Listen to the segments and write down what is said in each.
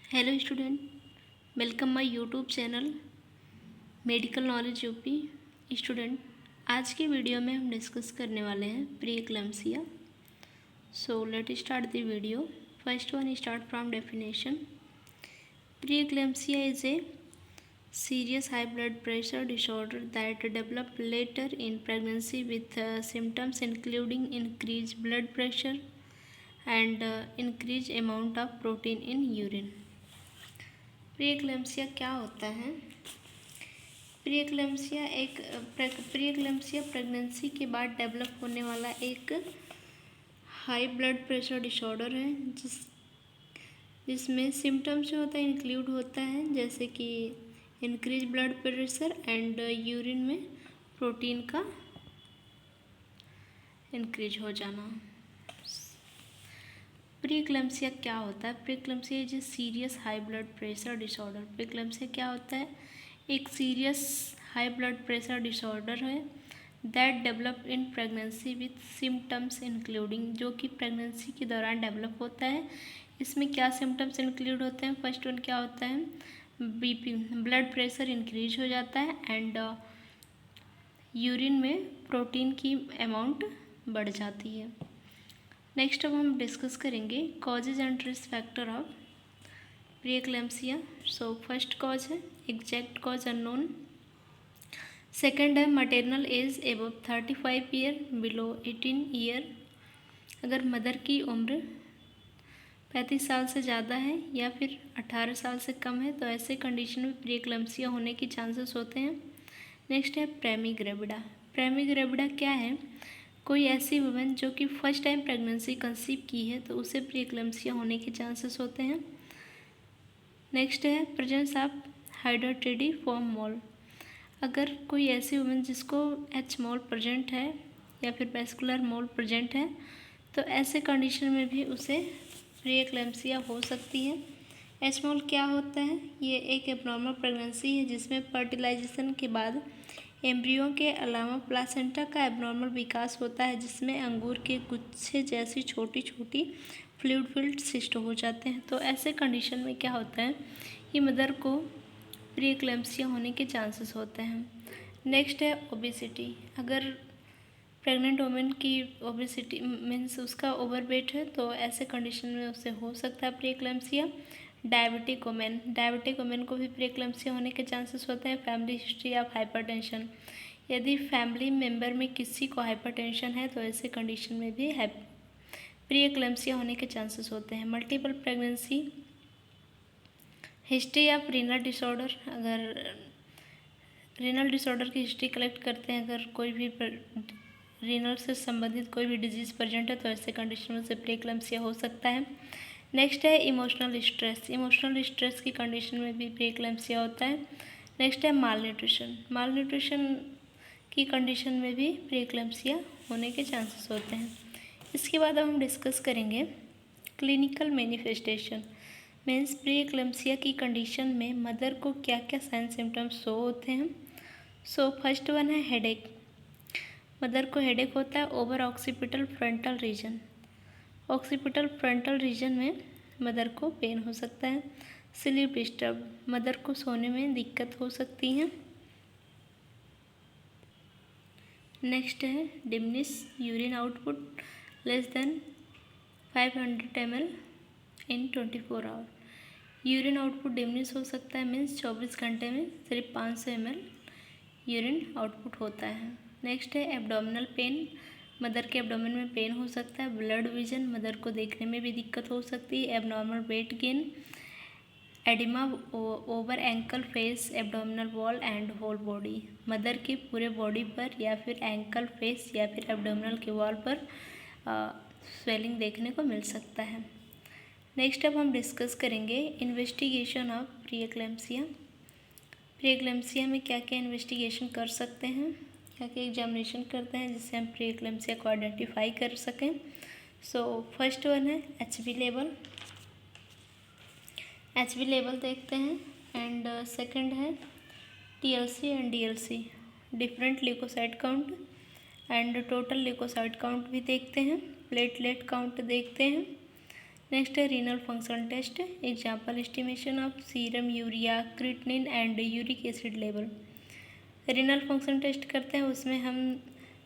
Hello student, welcome my YouTube channel medical knowledge UP. Student, आज की video में हम डिस्कस करने वाले हैं pre eclampsia. So let start the video. First one start from definition. Pre eclampsia is a serious high blood pressure disorder that develop later in pregnancy with symptoms including increased blood pressure and increased amount of protein in urine। प्रीएक्लेम्सिया क्या होता है? प्रीएक्लेम्सिया pregnancy के बाद develop होने वाला एक high blood pressure disorder है जिसमें सिम्टम्स जो होता है इंक्लूड होता है, जैसे कि increase blood pressure and urine में प्रोटीन का इंक्रीज हो जाना। प्रीएक्लेम्सिया क्या होता है? Preeclampsia is a serious high blood pressure disorder. Preeclampsia क्या होता है? एक serious high blood pressure disorder है that develop in pregnancy with symptoms including, जो कि प्रेगनेंसी के दौरान डेवलप होता है। इसमें क्या सिम्टम्स इंक्लूड होते हैं? फर्स्ट वन क्या होता है? बीपी, ब्लड प्रेशर इंक्रीज हो जाता है एंड यूरिन में प्रोटीन की अमाउंट बढ़ जाती है। नेक्स्ट अब हम डिस्कस करेंगे causes and risk factor of preeclampsia. So first cause है एग्जैक्ट कॉज अननोन। सेकंड है maternal age above 35 year below 18 year. अगर मदर की उम्र 35 साल से ज़्यादा है या फिर 18 साल से कम है तो ऐसे कंडीशन में प्रीएक्लेम्सिया होने के चांसेस होते हैं। नेक्स्ट है प्रेमीग्रेविडा। प्रेमीग्रेविडा क्या है? कोई ऐसी वुमेन जो कि फर्स्ट टाइम प्रेगनेंसी कंसीव की है तो उसे प्रीएक्लेम्सिया होने के चांसेस होते हैं। नेक्स्ट है प्रेजेंस ऑफ हाइड्रोटिडिफॉर्म मोल। अगर कोई ऐसी वुमेन जिसको एच मोल प्रेजेंट है या फिर वेस्कुलर मोल प्रेजेंट है तो ऐसे कंडीशन में भी उसे प्रीएक्लेम्सिया हो सकती है। एच मोल क्या होता है? ये एक एब्नॉर्मल प्रेगनेंसी है जिसमें फर्टिलाइजेशन के बाद एम्ब्रियो के अलावा प्लासेंटा का एब्नॉर्मल विकास होता है, जिसमें अंगूर के गुच्छे जैसी छोटी छोटी फ्लूइड फिल्ड सिस्ट हो जाते हैं। तो ऐसे कंडीशन में क्या होता है कि मदर को प्रीएक्लेम्सिया होने के चांसेस होते हैं। नेक्स्ट है ओबेसिटी। अगर प्रेग्नेंट वुमेन की ओबेसिटी मीन्स उसका ओवरवेट है तो ऐसे कंडीशन में उसे हो सकता है प्रीएक्लेम्सिया। डायबिटिक वुमेन को भी प्रीएक्लेम्सिया होने के चांसेस होते हैं। Family history of hypertension. यदि फैमिली मेम्बर में किसी को हाइपरटेंशन है तो ऐसे कंडीशन में भी प्रीएक्लेम्सिया होने के चांसेस होते हैं। Multiple pregnancy, history of renal disorder. अगर रीनल डिसऑर्डर की हिस्ट्री कलेक्ट करते हैं, अगर कोई भी रीनल से संबंधित कोई भी डिजीज़ प्रेजेंट है तो ऐसे कंडीशन में से प्रीएक्लेम्सिया हो सकता है। नेक्स्ट है इमोशनल स्ट्रेस की कंडीशन में भी प्रीएक्लेम्सिया होता है। नेक्स्ट है मालन्यूट्रिशन की कंडीशन में भी प्रीएक्लेम्सिया होने के चांसेस होते हैं। इसके बाद हम डिस्कस करेंगे क्लिनिकल मैनिफेस्टेशन। मीन्स प्रीएक्लेम्सिया की कंडीशन में मदर को क्या क्या साइन सिम्टम्स शो होते हैं। सो फर्स्ट वन है हेडेक। मदर को हेडेक होता है ओवर ऑक्सीपिटल फ्रंटल रीजन में मदर को पेन हो सकता है। स्लीप डिस्टर्ब, मदर को सोने में दिक्कत हो सकती है। नेक्स्ट है diminish urine output less than 500 ml in 24 hour. Urine output diminish हो सकता है, मीन्स 24 घंटे में सिर्फ 500 ml यूरिन आउटपुट होता है। नेक्स्ट है एब्डोमिनल पेन। मदर के एब्डोमेन में पेन हो सकता है। ब्लड विजन, मदर को देखने में भी दिक्कत हो सकती है। Abnormal weight gain, oedema over ankle, face, abdominal wall and whole body. Mother के पूरे बॉडी पर या फिर एंकल, फेस या फिर एब्डोमिनल के वॉल पर स्वेलिंग देखने को मिल सकता है। नेक्स्ट अब हम डिस्कस करेंगे इन्वेस्टिगेशन ऑफ प्रीएक्लेम्सिया। प्रीएक्लेम्सिया में क्या क्या इन्वेस्टिगेशन कर सकते हैं, क्या क्या एग्जामिनेशन करते हैं जिससे हम प्रीएक्लेम्सिया को आइडेंटिफाई कर सकें। सो फर्स्ट वन है HB लेवल देखते हैं एंड सेकंड है TLC and DLC, different leucocyte count and total leucocyte count भी देखते हैं। प्लेटलेट काउंट देखते हैं। नेक्स्ट है renal function test, example estimation of serum urea, creatinine and uric acid level. Renal function test करते हैं, उसमें हम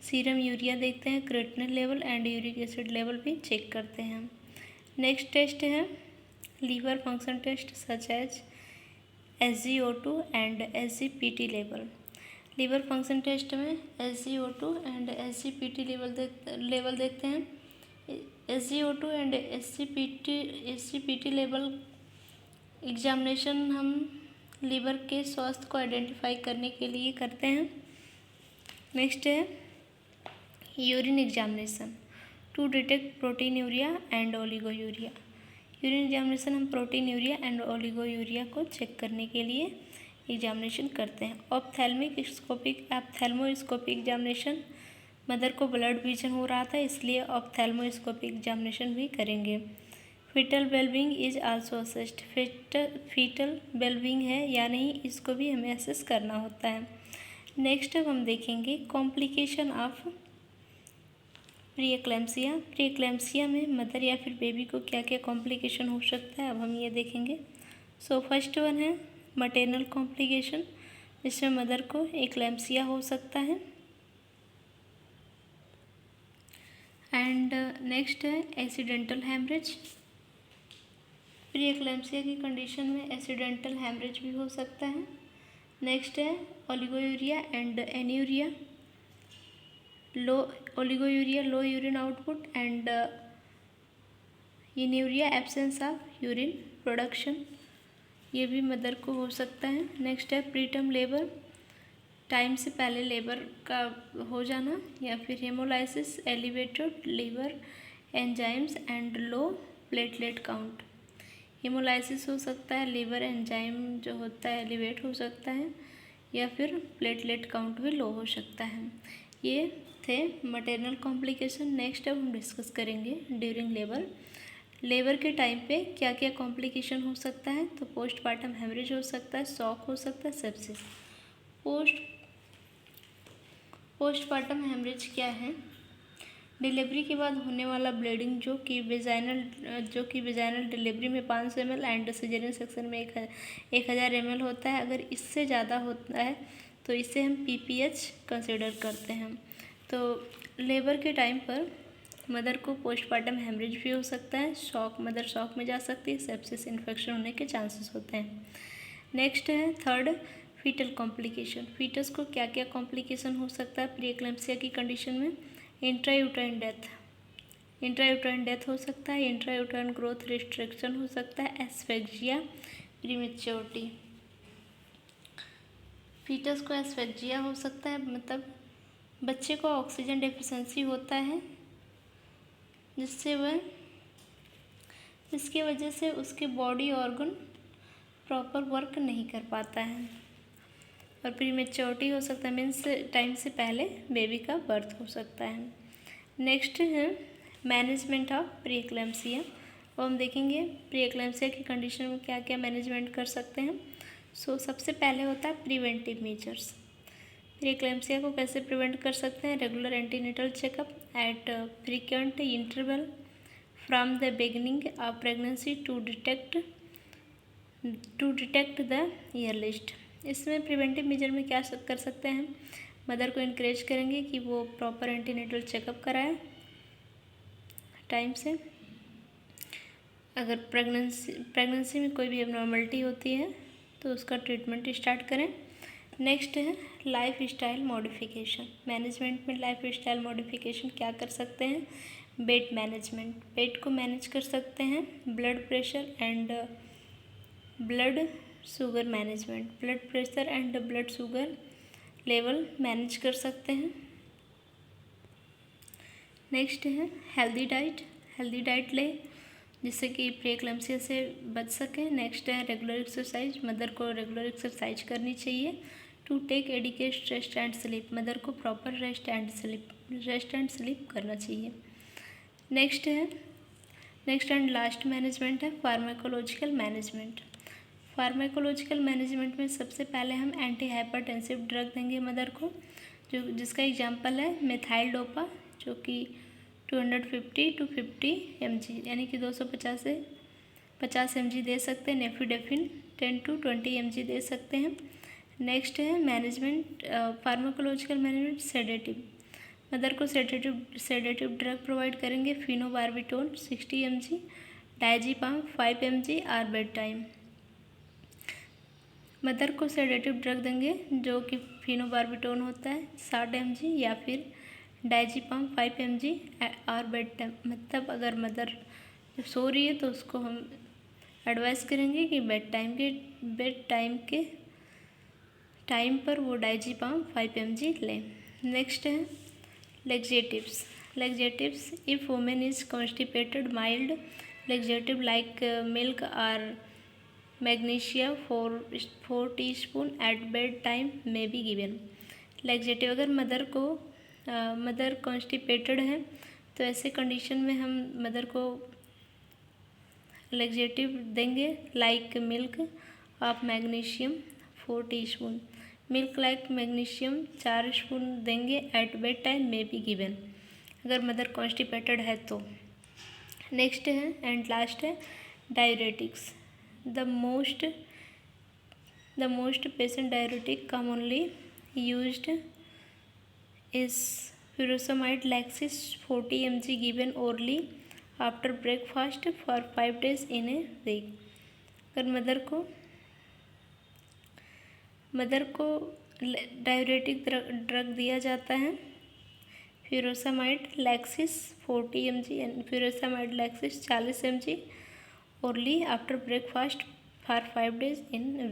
सीरम यूरिया देखते हैं, creatinine level and uric acid level भी चेक करते हैं। नेक्स्ट टेस्ट है liver function test such as SgO2 and SgPT level. Liver function test में SgO2 एंड SgPT लेवल देखते हैं। SgO2 and SgPT level examination हम लीवर के स्वास्थ्य को आइडेंटिफाई करने के लिए करते हैं। नेक्स्ट है urine examination to detect proteinuria and oliguria. Urine examination हम प्रोटीनूरिया एंड ओलिगोयूरिया को चेक करने के लिए एग्जामिनेशन करते हैं। ऑप्थेल्मोस्कोपिक एग्जामिनेशन, मदर को ब्लड विजन हो रहा था इसलिए ऑप्थेल्मोस्कोपिक एग्जामिनेशन भी करेंगे। Fetal wellbeing is also assessed, fetal wellbeing है या नहीं इसको भी हमें असेस करना होता है। नेक्स्ट अब हम देखेंगे कॉम्प्लिकेशन ऑफ प्रीएक्लेम्सिया। प्रीएक्लेम्सिया में मदर या फिर बेबी को क्या क्या कॉम्प्लिकेशन हो सकता है अब हम ये देखेंगे। सो फर्स्ट वन है मटेरनल कॉम्प्लिकेशन, जिसमें मदर को एक्लेम्सिया हो सकता है। एंड नेक्स्ट है एक्सीडेंटल हैमरेज। प्रीएक्लेम्सिया की कंडीशन में एक्सीडेंटल हैमरेज भी हो सकता है। नेक्स्ट है oliguria and anuria, oliguria low urine output and anuria absence of urine production, ये भी मदर को हो सकता है। नेक्स्ट है प्रीटर्म लेबर, टाइम से पहले लेबर का हो जाना, या फिर haemolysis, elevated liver enzymes and low platelet count. Haemolysis हो सकता है, लीवर एंजाइम जो होता है एलिवेट हो सकता है, या फिर प्लेटलेट काउंट भी लो हो सकता है। ये थे मटेरनल कॉम्प्लिकेशन। नेक्स्ट अब हम डिस्कस करेंगे ड्यूरिंग लेबर के टाइम पे क्या क्या कॉम्प्लिकेशन हो सकता है। तो पोस्टपार्टम हेमरेज हो सकता है, शॉक हो सकता है, सेप्सिस। पोस्टपार्टम हेमरेज क्या है? डिलीवरी के बाद होने वाला ब्लीडिंग जो कि विजाइनल डिलीवरी में 500 ml एंड सिजेरियन सेक्शन में 1000 ml होता है। अगर इससे ज़्यादा होता है तो इसे हम PPH कंसिडर करते हैं। तो लेबर के टाइम पर मदर को पोस्टपार्टम हेमरेज भी हो सकता है, मदर शॉक में जा सकती है, सेप्सिस इन्फेक्शन होने के चांसेस होते हैं। नेक्स्ट है थर्ड फीटल कॉम्प्लिकेशन। फीटस को क्या क्या कॉम्प्लिकेशन हो सकता है प्रीएक्लेम्सिया की कंडीशन में? इंट्रायूट्राइन डेथ हो सकता है, इंट्रायूट्राइन ग्रोथ रिस्ट्रिक्शन हो सकता है, एस्फेक्सिया, प्रीमेच्योरिटी। फीटस को एस्फेक्सिया हो सकता है, मतलब बच्चे को ऑक्सीजन डेफिशिएंसी होता है जिसकी वजह से उसके बॉडी ऑर्गन प्रॉपर वर्क नहीं कर पाता है। और प्रीमेच्योरिटी हो सकता है, मीन्स टाइम से पहले बेबी का बर्थ हो सकता है। नेक्स्ट है मैनेजमेंट ऑफ प्रीएक्लेम्सिया। और हम देखेंगे प्रीएक्लेम्सिया की कंडीशन में क्या क्या मैनेजमेंट कर सकते हैं। सबसे पहले होता है प्रिवेंटिव मेजर्स। प्रीएक्लेम्सिया को कैसे प्रिवेंट कर सकते हैं? Regular antenatal checkup at frequent interval from the beginning of pregnancy to detect the earliest. इसमें प्रिवेंटिव मेजर में क्या कर सकते हैं? मदर को इनकरेज करेंगे कि वो प्रॉपर एंटीनेटल चेकअप कराए टाइम से। अगर प्रेगनेंसी में कोई भी एबनॉर्मलिटी होती है तो उसका ट्रीटमेंट स्टार्ट करें। नेक्स्ट है लाइफ स्टाइल मॉडिफिकेशन। मैनेजमेंट में लाइफ स्टाइल मॉडिफिकेशन क्या कर सकते हैं? वेट मैनेजमेंट, वेट को मैनेज कर सकते हैं। Blood pressure and blood sugar management, blood pressure and blood sugar level manage कर सकते हैं। नेक्स्ट है हेल्दी डाइट ले जिससे कि प्रीएक्लेम्सिया से बच सकें। नेक्स्ट है रेगुलर एक्सरसाइज, मदर को रेगुलर एक्सरसाइज करनी चाहिए। To take adequate rest and sleep, mother को प्रॉपर रेस्ट एंड स्लीप करना चाहिए। नेक्स्ट एंड लास्ट मैनेजमेंट है फार्माकोलॉजिकल मैनेजमेंट। फार्माकोलॉजिकल मैनेजमेंट में सबसे पहले हम एंटी हाइपरटेंसिव ड्रग देंगे मदर को, जिसका एग्जांपल है मेथाइल डोपा, जो कि 250 to 50 mg, यानी कि 250 से 50 mg दे सकते हैं। नेफिडेफिन 10 to 20 mg दे सकते हैं। नेक्स्ट है management, pharmacological management, sedative. Mother को सेडेटिव ड्रग प्रोवाइड करेंगे। Phenobarbitone 60 mg, diazepam 5 mg or bed time. Mother को सेडेटिव ड्रग देंगे जो कि फिनोबार्बिटोन होता है 60 mg या फिर डायजीपाम 5 mg आर बेड टाइम। मतलब अगर मदर सो रही है तो उसको हम एडवाइस करेंगे कि बेड टाइम के टाइम पर वो डायजीपाम 5 mg लें। नेक्स्ट है laxatives. If women is constipated, mild laxative like milk of magnesia 4 teaspoon at bed time may be given. Laxative, अगर मदर कॉन्स्टिपेटेड है तो ऐसे कंडीशन में हम मदर को लेक्जेटिव देंगे like milk of magnesium 4 teaspoon. Milk like magnesium 4 spoon देंगे at bed time may be given, अगर मदर कॉन्स्टिपेटेड है तो। नेक्स्ट है एंड लास्ट है diuretics. The most patient diuretic commonly used is furosemide laxis 40 mg given orally after breakfast for 5 days in a week। अगर mother को diuretic drug दिया जाता है furosemide Lasix 40 mg and furosemide Lasix 40 mg orally after breakfast for 5 days in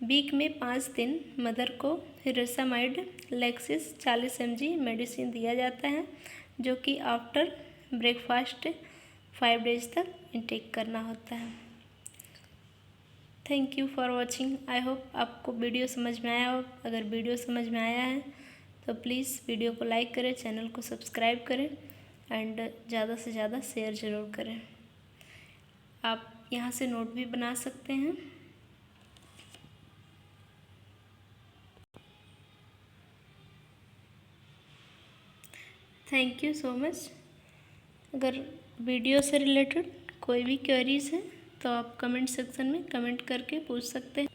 week में 5 दिन mother को furosemide Lasix 40 mg medicine दिया जाता है जो कि आफ्टर ब्रेकफास्ट 5 days तक इंटेक करना होता है। Thank you for watching. I hope आपको वीडियो समझ में आया हो। अगर वीडियो समझ में आया है तो प्लीज़ वीडियो को लाइक करें, चैनल को सब्सक्राइब करें एंड ज़्यादा से ज़्यादा शेयर ज़रूर करें। आप यहाँ से नोट भी बना सकते हैं। Thank you so much. अगर वीडियो से रिलेटेड कोई भी क्वेरीज है तो आप कमेंट सेक्शन में कमेंट करके पूछ सकते हैं।